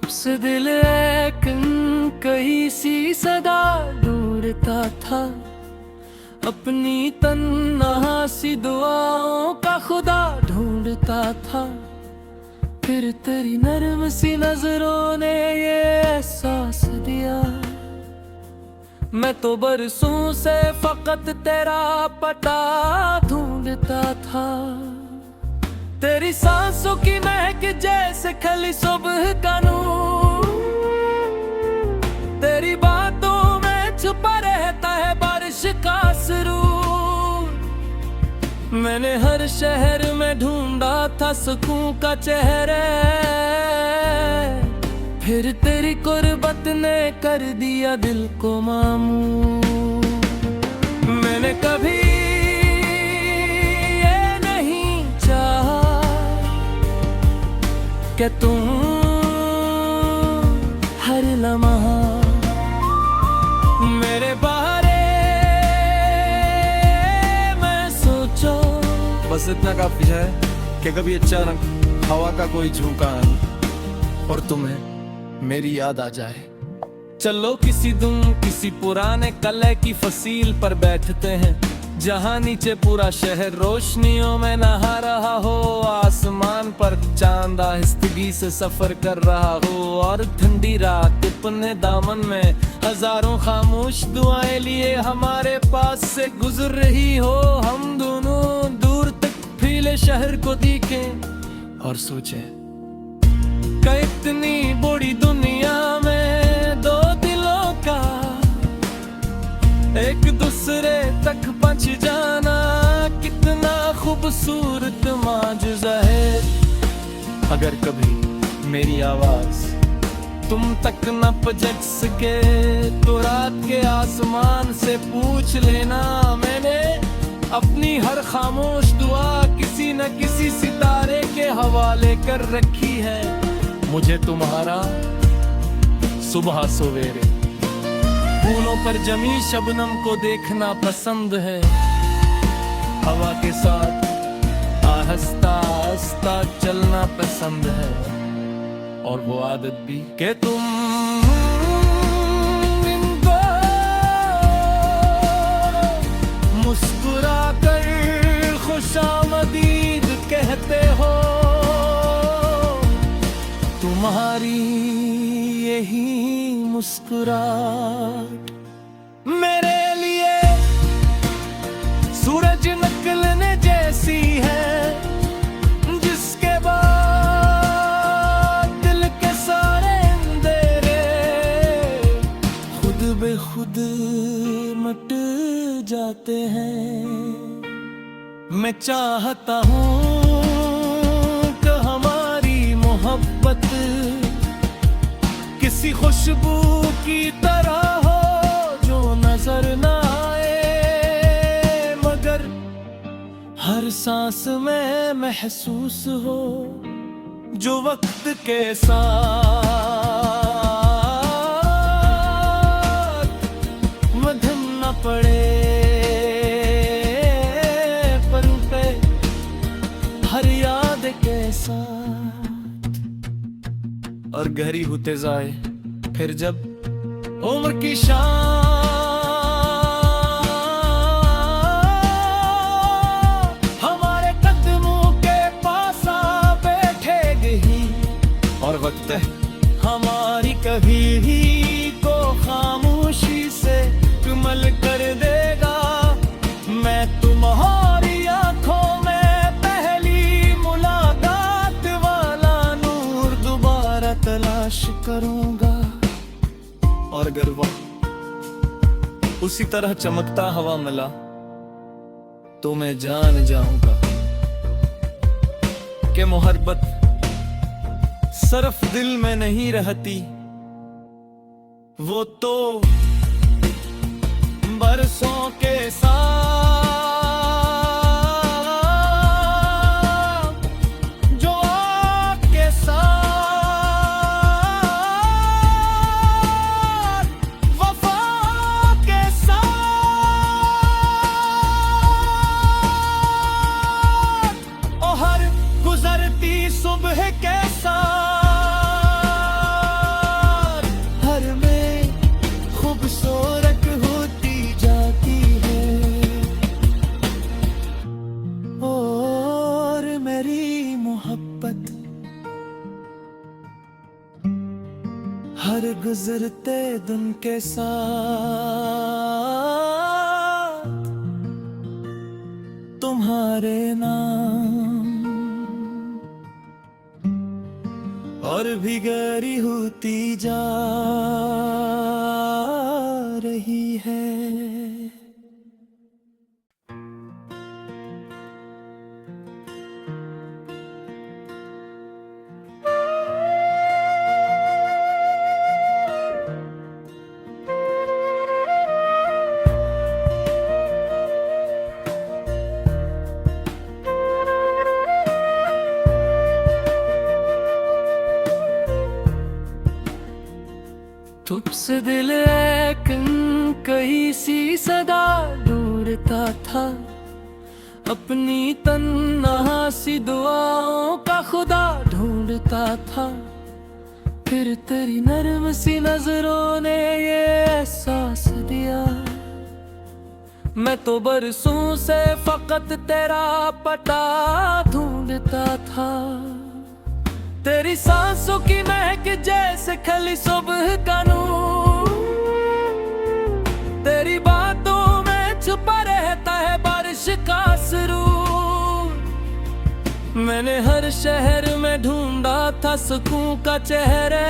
से दिल एक कहीं सी सदा ढूंढता था, अपनी तन्हा सी दुआओं का खुदा ढूंढता था। फिर तेरी नर्म सी नजरों ने ये एहसास दिया, मैं तो बरसों से फकत तेरा पता ढूंढता था। तेरी सांसों की महक जैसे खली सुबह का नूर, तेरी बातों में छुपा रहता है बारिश का सुरूर। मैंने हर शहर में ढूंढा था सुकून का चेहरा, फिर तेरी कुर्बत ने कर दिया दिल को मामूर। मैंने कभी ये नहीं चाहा कि तुम हर लम्हा मेरे बारे में सोचो। बस इतना काफी है कि कभी अचानक हवा का कोई झोंका आए और तुम्हें मेरी याद आ जाए। चलो किसी पुराने किले की फसील पर बैठते हैं, जहाँ नीचे पूरा शहर रोशनियों में नहा रहा हो, आसमान पर चांद आहिस्तगी से सफर कर रहा हो, और ठंडी रात अपने दामन में हजारों खामोश दुआएं लिए हमारे पास से गुजर रही हो। हम दोनों दूर तक फैले शहर को देखें और सोचें कि इतनी बड़ी दुनिया में दो दिलों का एक दूसरे तक पहुंच जाना कितना खूबसूरत माजज़ा है। अगर कभी मेरी आवाज तुम तक न पहुंच सके तो रात के आसमान से पूछ लेना। मैंने अपनी हर खामोश दुआ किसी न किसी सितारे के हवाले कर रखी है। मुझे तुम्हारा सुबह सवेरे फूलों पर जमी शबनम को देखना पसंद है, हवा के साथ आहिस्ता आहिस्ता चलना पसंद है, और वो आदत भी कि तुम इनको मुस्कुरा कर खुशामदीद कहते हो। तुम्हारी यही मुस्कुराहट मेरे लिए सूरज निकलने जैसी है, जिसके बाद दिल के सारे अंधेरे खुद बेखुद मिट जाते हैं। मैं चाहता हूँ कि हमारी मोहब्बत किसी खुशबू की तरह हो जो नजर ना आए, मगर हर सांस में महसूस हो, जो वक्त के साथ मध्यम न पड़े पर पे हर याद के साथ। और गहरी होते जाए फिर जब उम्र की शाम हमारे कदमों के पास आ बैठेगी, और वक्त हमारी कभी भी को खामोशी से कमल कर देगा। मैं तुम्हारी आंखों में पहली मुलाकात वाला नूर दोबारा तलाश करूंगा, और अगर वह उसी तरह चमकता हवा मिला तो मैं जान जाऊंगा कि मोहब्बत सिर्फ दिल में नहीं रहती, वो तो बरसों के साथ जो आपके साथ वफा के साथ और हर गुजरती सुबह के साथ गुजरते दिन के साथ तुम्हारे नाम और भी गहरी होती जा रही है। तुझसे दिल एक कहीं सी सदा ढूंढता था, अपनी तन्हा सी दुआओं का खुदा ढूंढता था। फिर तेरी नर्म सी नजरों ने ये एहसास दिया, मैं तो बरसों से फकत तेरा पता ढूंढता था। तेरी सांसों की महक जैसे खली सुबह का नूर, तेरी बातों में छुपा रहता है बारिश का सुरूर। मैंने हर शहर में ढूंढा था सुकून का चेहरा,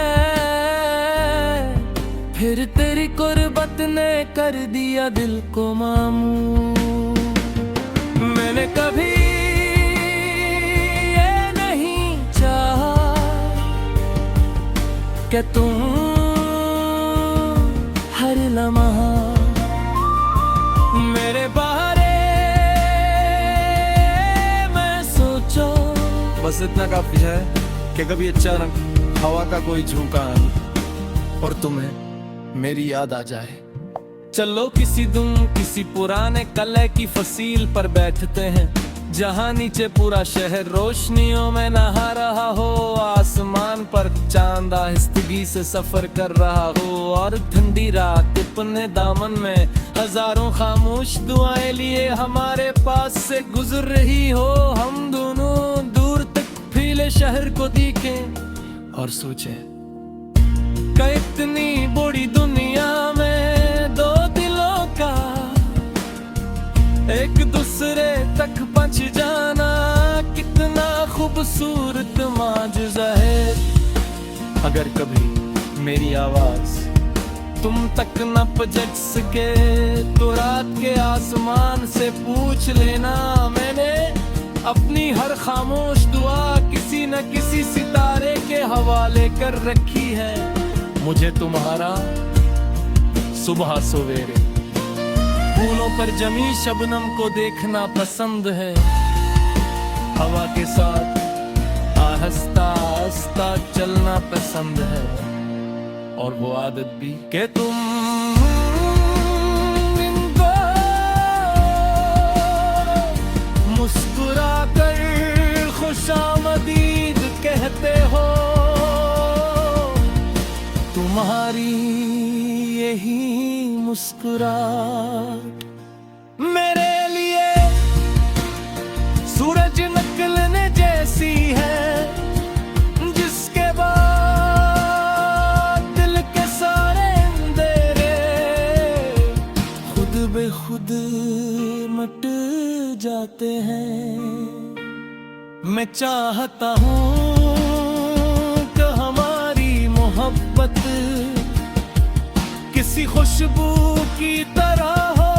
फिर तेरी कुर्बत ने कर दिया दिल को मामूर। मैंने कभी कि तुम हर लम्हा मेरे बारे में सोचो। बस इतना काफी है कि कभी अचानक हवा का कोई झोंका और तुम्हें मेरी याद आ जाए। चलो किसी पुराने किले की फसील पर बैठते हैं, जहाँ नीचे पूरा शहर रोशनियों में नहा रहा हो। आसमान पर चांद आहिस्तगी से सफर कर रहा हो और ठंडी रात अपने दामन में हजारों खामोश दुआएं लिए हमारे पास से गुजर रही हो। हम दोनों दूर तक फैले शहर को देखें और सोचें कि इतनी बड़ी दुनिया में दो दिलों का एक दूसरे तक पहुंच जाना कितना खूबसूरत माजज़ा है। अगर कभी मेरी आवाज तुम तक न पहुंच सके तो रात के आसमान से पूछ लेना। मैंने अपनी हर खामोश दुआ किसी न किसी सितारे के हवाले कर रखी है। मुझे तुम्हारा सुबह सवेरे फूलों पर जमी शबनम को देखना पसंद है। हवा के साथ आहिस्ता आहिस्ता चलना पसंद है, और वो आदत भी कि तुम इनको मुस्कुरा कर खुशामदीद कहते हो। तुम्हारी यही मुस्कुराहट मेरे लिए सूरज निकलने जैसी है, जिसके बाद दिल के सारे अंधेरे खुद बेखुद मिट जाते हैं। मैं चाहता हूँ कि हमारी मोहब्बत किसी खुशबू की तरह हो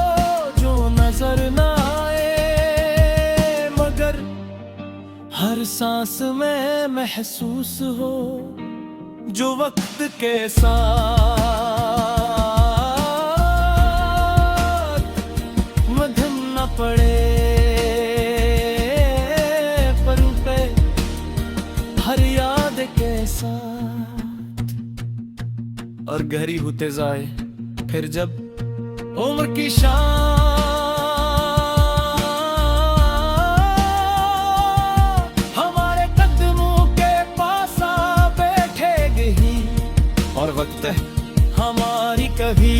जो नजर ना आए, मगर हर सांस में महसूस हो, जो वक्त के साथ मध्यम न पड़े पर पे हर याद के साथ और गहरी होते जाए। फिर जब उम्र की शाम हमारे कदमों के पास आ बैठेगी और वक्त है हमारी कभी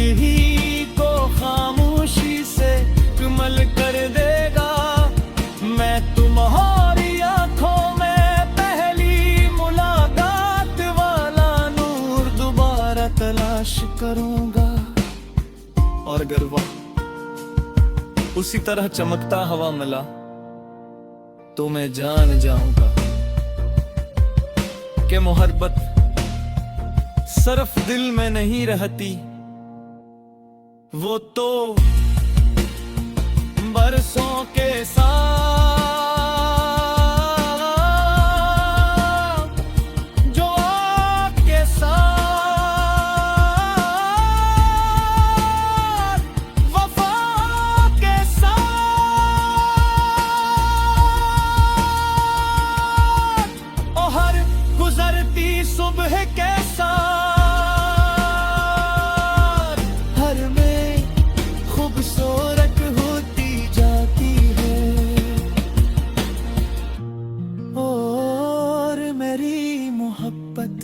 को खामोशी से कमल कर देगा। मैं तुम्हारी आंखों में पहली मुलाकात वाला नूर दोबारा तला उसी तरह चमकता हवा मिला तो मैं जान जाऊंगा कि मोहब्बत सिर्फ दिल में नहीं रहती, वो तो बरसों के साथ जो आपके साथ वफा के साथ और हर गुजरती सुबह के साथ हर में खूबसूरत होती जाती है। और मेरी मोहब्बत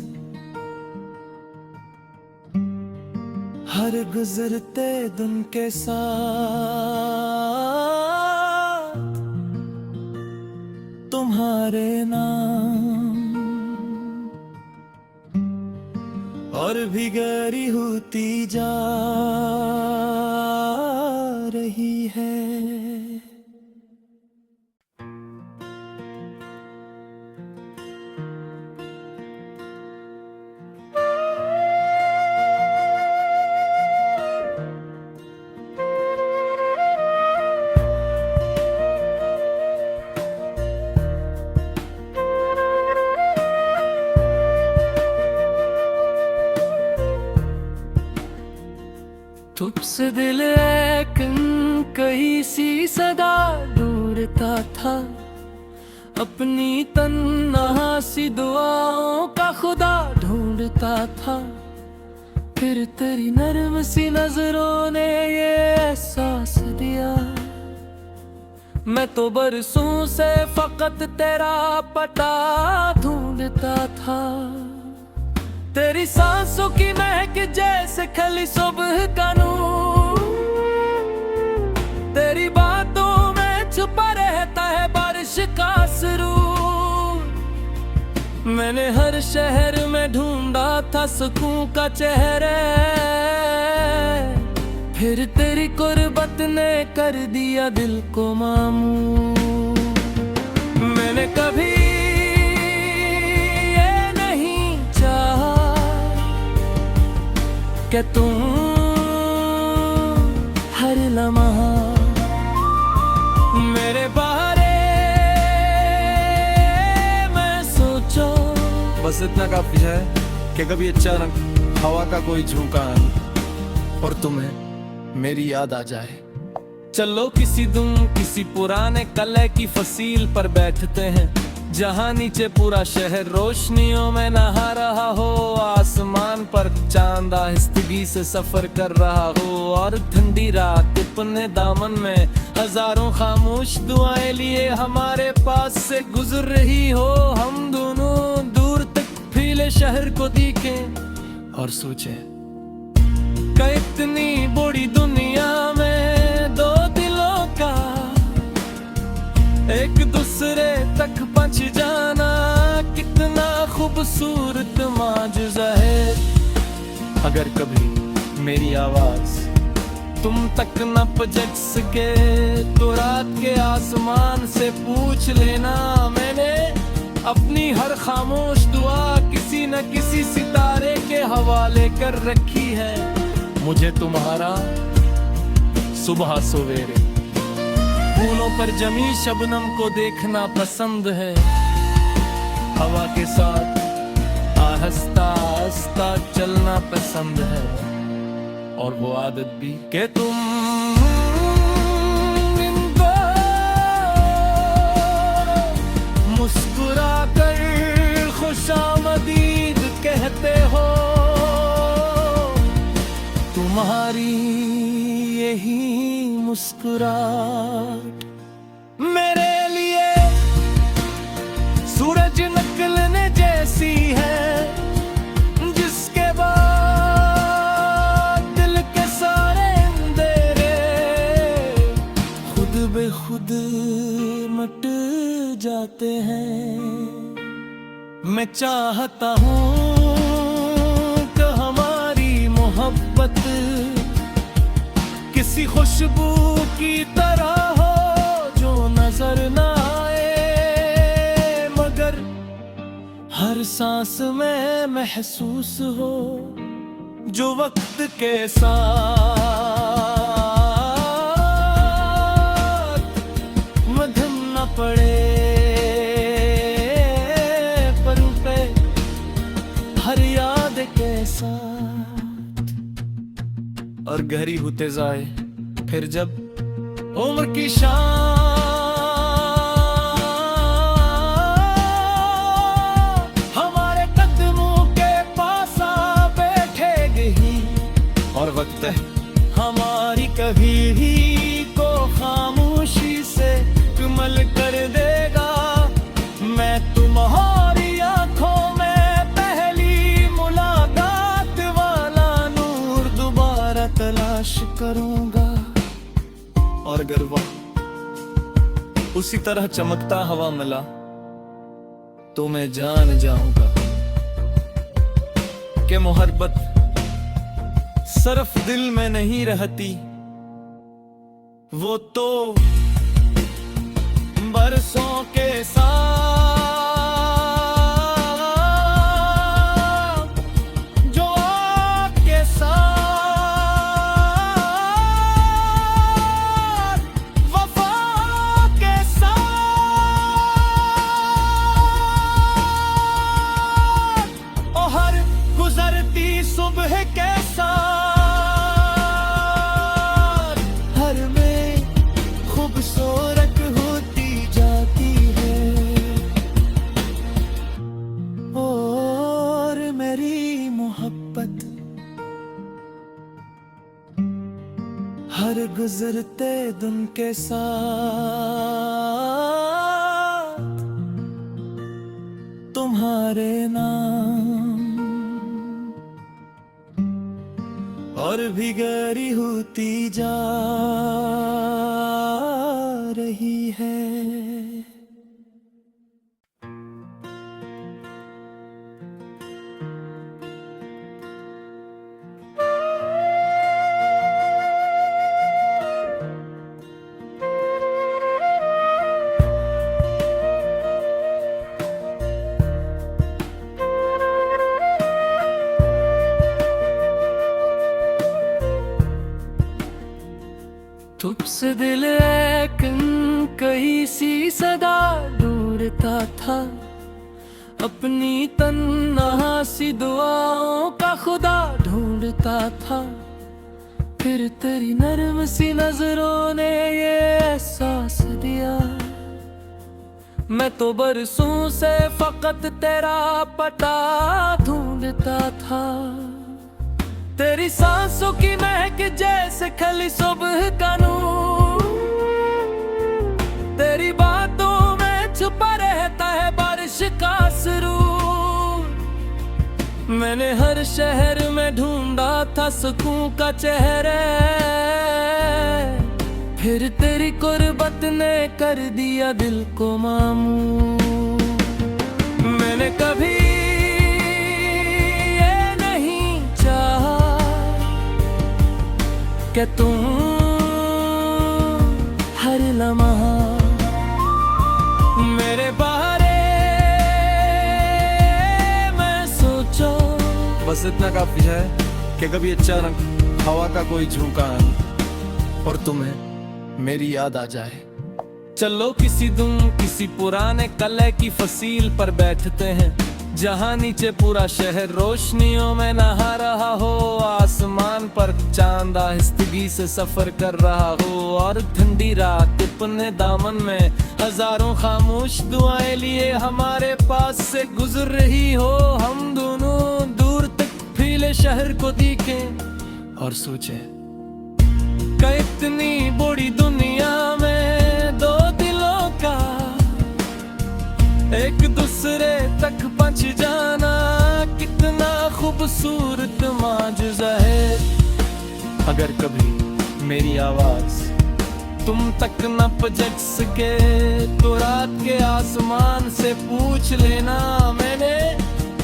हर गुजरते दिन के साथ तुम्हारे नाम और भी गहरी होती जा रही है। तुझसे दिल एक कहीं सी सदा ढूंढता था, अपनी तन्हा सी दुआओं का खुदा ढूंढता था। फिर तेरी नर्म सी नजरों ने ये एहसास दिया, मैं तो बरसों से फकत तेरा पता ढूंढता था। तेरी सांसों की महक जैसे खली सुबह का नूर, तेरी बातों में छुपा रहता है बारिश का सुरूर। मैंने हर शहर में ढूंढा था सुकून का चेहरा, फिर तेरी कुर्बत ने कर दिया दिल को मामूर। मैंने कभी कि तुम हर लम्हा मेरे बारे में सोचो। बस इतना काफी है कि कभी अचानक हवा का कोई झोंका और तुम्हें मेरी याद आ जाए। चलो किसी पुराने किले की फसील पर बैठते हैं, जहाँ नीचे पूरा शहर रोशनियों में नहा रहा हो, आसमान पर चांद आहिस्तगी से सफर कर रहा हो, और ठंडी रात अपने दामन में हजारों खामोश दुआएं लिए हमारे पास से गुजर रही हो। हम दोनों दूर तक फैले शहर को देखें और सोचें कि इतनी बड़ी दुनिया में दो दिलों का एक दूसरे तक पहुंच जाना कितना खूबसूरत माजज़ा है। अगर कभी मेरी आवाज तुम तक न पहुंच सके तो रात के आसमान से पूछ लेना, मैंने अपनी हर खामोश दुआ किसी न किसी सितारे के हवाले कर रखी है। मुझे तुम्हारा सुबह सवेरे फूलों पर जमी शबनम को देखना पसंद है, हवा के साथ आहिस्ता आहिस्ता चलना पसंद है, और वो आदत भी कि तुम मुस्कुरा कर खुशामदीद कहते हो। तुम्हारी यही मुस्कुराहट मेरे लिए सूरज निकलने जैसी है, जिसके बाद दिल के सारे अंधेरे खुद बे खुद मिट जाते हैं। मैं चाहता हूँ कि हमारी मोहब्बत किसी खुशबू की तरह हर सांस में महसूस हो जो वक्त के साथ मध्यम न पड़े पल पे हर याद के साथ, और गहरी होते जाए फिर जब उम्र की शान हमारे कदमों के पास आ बैठेगी, और वक्त हमारी कभी ही को खामोशी से कमल कर देगा। मैं तुम्हारी आंखों में पहली मुलाकात वाला नूर दोबारा तलाश करूंगा, और अगर वह उसी तरह चमकता हवा मिला तो मैं जान जाऊंगा कि मोहब्बत सिर्फ दिल में नहीं रहती, वो तो बरसों के साथ जो आपके साथ वफा के साथ और हर गुजरती सुबह के साथ हर में खूबसूरत होती जाती है। और मेरी मोहब्बत हर गुजरते दिन के साथ तुम्हारे नाम और भी गहरी होती जा रही है। तुझसे दिल एक कहीं सी सदा ढूंढता था, अपनी तन्हा सी दुआओं का खुदा ढूंढता था। फिर तेरी नर्म सी नजरों ने ये एहसास दिया, मैं तो बरसों से फकत तेरा पता ढूंढता था। तेरी सांसों की महक जैसे खली सुबह का नूर, तेरी बातों में छुपा रहता है बारिश का सुरूर। मैंने हर शहर में ढूंढा था सुकून का चेहरा, फिर तेरी कुर्बत ने कर दिया दिल को मामूर। मैंने कभी कि तुम हर लम्हा मेरे बारे में सोचो। बस इतना काफी है कि कभी अचानक हवा का कोई झोंका और तुम्हें मेरी याद आ जाए। चलो किसी किसी पुराने कलह की फसील पर बैठते हैं, जहाँ नीचे पूरा शहर रोशनियों में नहा रहा हो, आसमान पर चांद आहिस्तगी से सफर कर रहा हो, और ठंडी रात अपने दामन में हजारों खामोश दुआएं लिए हमारे पास से गुजर रही हो। हम दोनों दूर तक फैले शहर को देखें और सोचें कि इतनी बड़ी दुनिया में दो दिलों का एक दूसरे तक पहुंच जाना कितना खूबसूरत माजज़ा है। अगर कभी मेरी आवाज तुम तक न पहुंच सके तो रात के आसमान से पूछ लेना। मैंने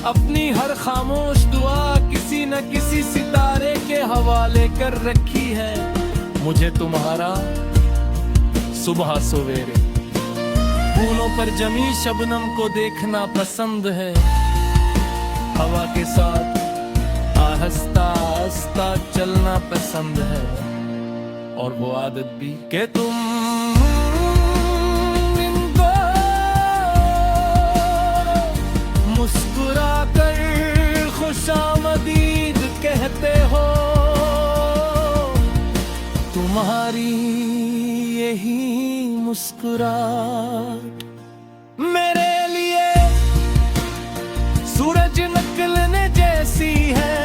अपनी हर खामोश दुआ किसी न किसी सितारे के हवाले कर रखी है। मुझे तुम्हारा सुबह सवेरे फूलों पर जमी शबनम को देखना पसंद है। हवा के साथ आहिस्ता आहिस्ता चलना पसंद है, और वो आदत भी कि तुम इनको मुस्कुरा कर खुशामदीद कहते हो। तुम्हारी यही मुस्कुराहट मेरे लिए सूरज निकलने जैसी है,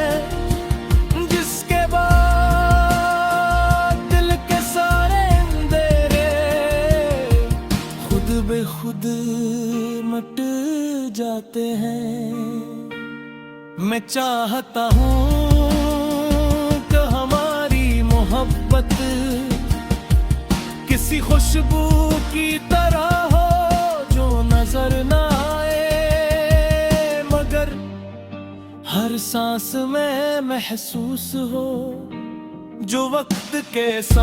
जिसके बाद दिल के सारे अंधेरे खुद बेखुद मिट जाते हैं। मैं चाहता हूँ कि हमारी मोहब्बत किसी खुशबू की तरह हो जो नजर ना आए, मगर हर सांस में महसूस हो, जो वक्त के साथ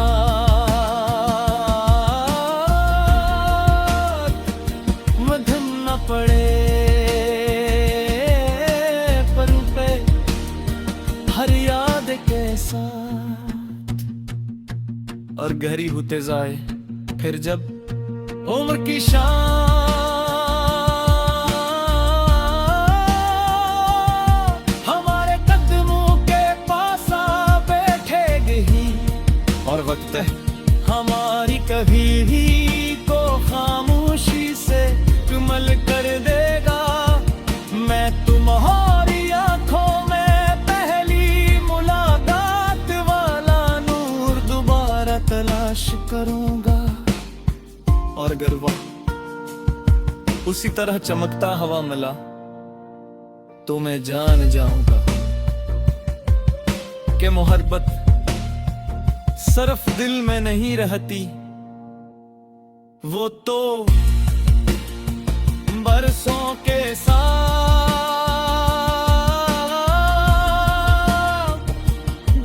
मध्यम न पड़े, पर पे हर याद के साथ और गहरी होते जाए। फिर जब उम्र की शाम हमारे कदमों के पास आ बैठेगी, और वक्त हमारी कभी भी को खामोशी से कमल कर देगा। मैं तुम्हारी आंखों में पहली मुलाकात वाला नूर दोबारा तलाश करूंगा, और अगर वह उसी तरह चमकता हवा मिला तो मैं जान जाऊंगा कि मोहब्बत सिर्फ दिल में नहीं रहती, वो तो बरसों के साथ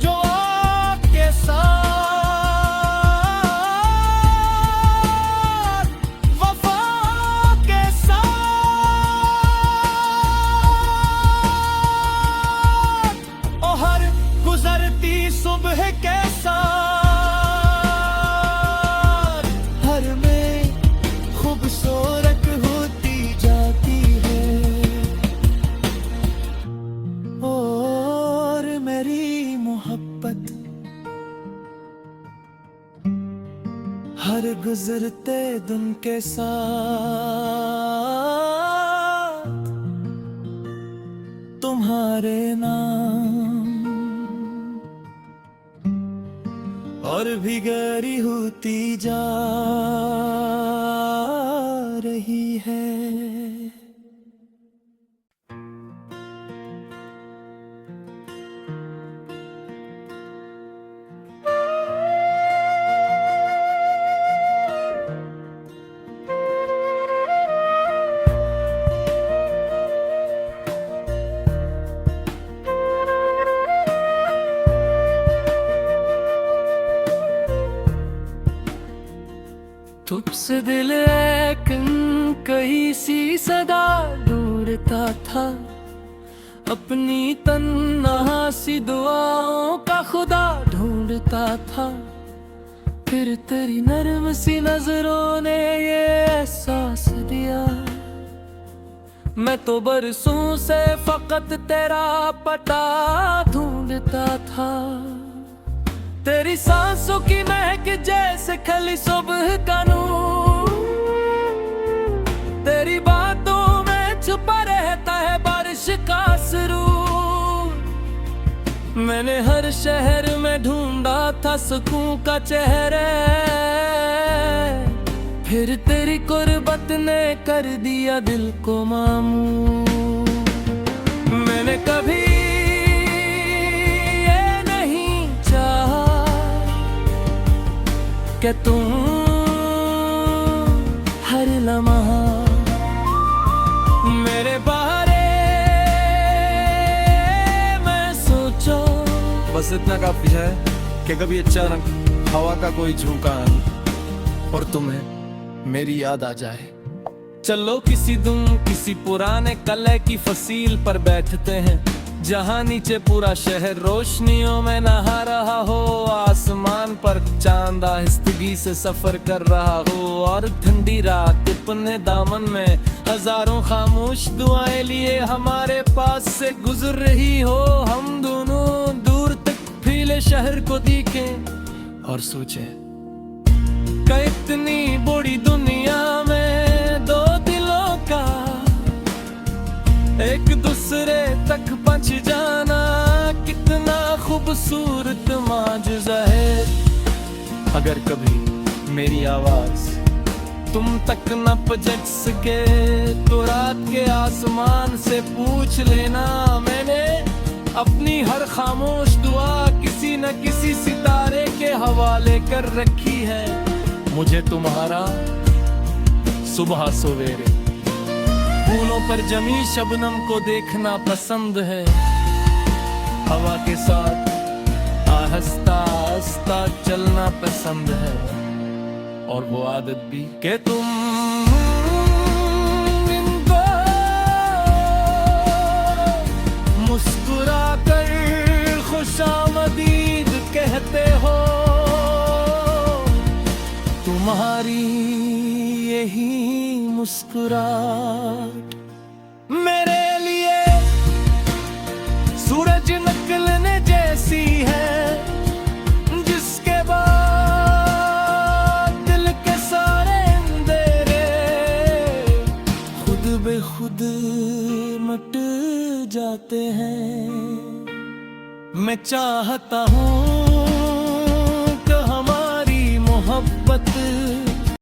जो आपके साथ वफा के साथ और हर गुजरती सुबह के साथ हर में खूबसूरत होती जाती है। और मेरी मोहब्बत हर गुजरते दिन के साथ तुम्हारे नाम और भी गहरी होती जा रही है। तुझसे दिल कहीं सी सदा ढूंढता था, अपनी तन्हा सी दुआओं का खुदा ढूंढता था। फिर तेरी नर्म सी नजरों ने ये एहसास दिया, मैं तो बरसों से फकत तेरा पता ढूंढता था। तेरी सांसों की महक जैसे खली सुबह का नूर, तेरी बातों में छुपा रहता है बारिश का सुरूर। मैंने हर शहर में ढूंढा था सुकून का चेहरा, फिर तेरी कुर्बत ने कर दिया दिल को मामूर। मैंने कभी कि तुम हर लम्हा मेरे बारे में सोचो। बस इतना काफी है कि कभी अचानक हवा का कोई झोंका और तुम्हें मेरी याद आ जाए। चलो किसी दुम किसी पुराने कलह की फसील पर बैठते हैं, जहाँ नीचे पूरा शहर रोशनियों में नहा रहा हो, आसमान पर चांद आहिस्तगी से सफर कर रहा हो, और ठंडी रात अपने दामन में हजारों खामोश दुआएं लिए हमारे पास से गुजर रही हो। हम दोनों दूर तक फैले शहर को देखें और सोचें कि इतनी बड़ी दुनिया में दो दिलों का एक दूसरे तक पहुंच जाना कितना खूबसूरत माजज़ा है। अगर कभी मेरी आवाज तुम तक न पहुंच सके तो रात के आसमान से पूछ लेना, मैंने अपनी हर खामोश दुआ किसी न किसी सितारे के हवाले कर रखी है। मुझे तुम्हारा सुबह सवेरे फूलों पर जमी शबनम को देखना पसंद है, हवा के साथ आहिस्ता आहिस्ता चलना पसंद है, और वो आदत भी कि तुम इनको मुस्कुरा कर खुशामदीद कहते हो। तुम्हारी यही मुस्कुराहट मेरे लिए सूरज निकलने जैसी है, जिसके बाद दिल के सारे अंधेरे खुद बेखुद मिट जाते हैं। मैं चाहता हूँ कि हमारी मोहब्बत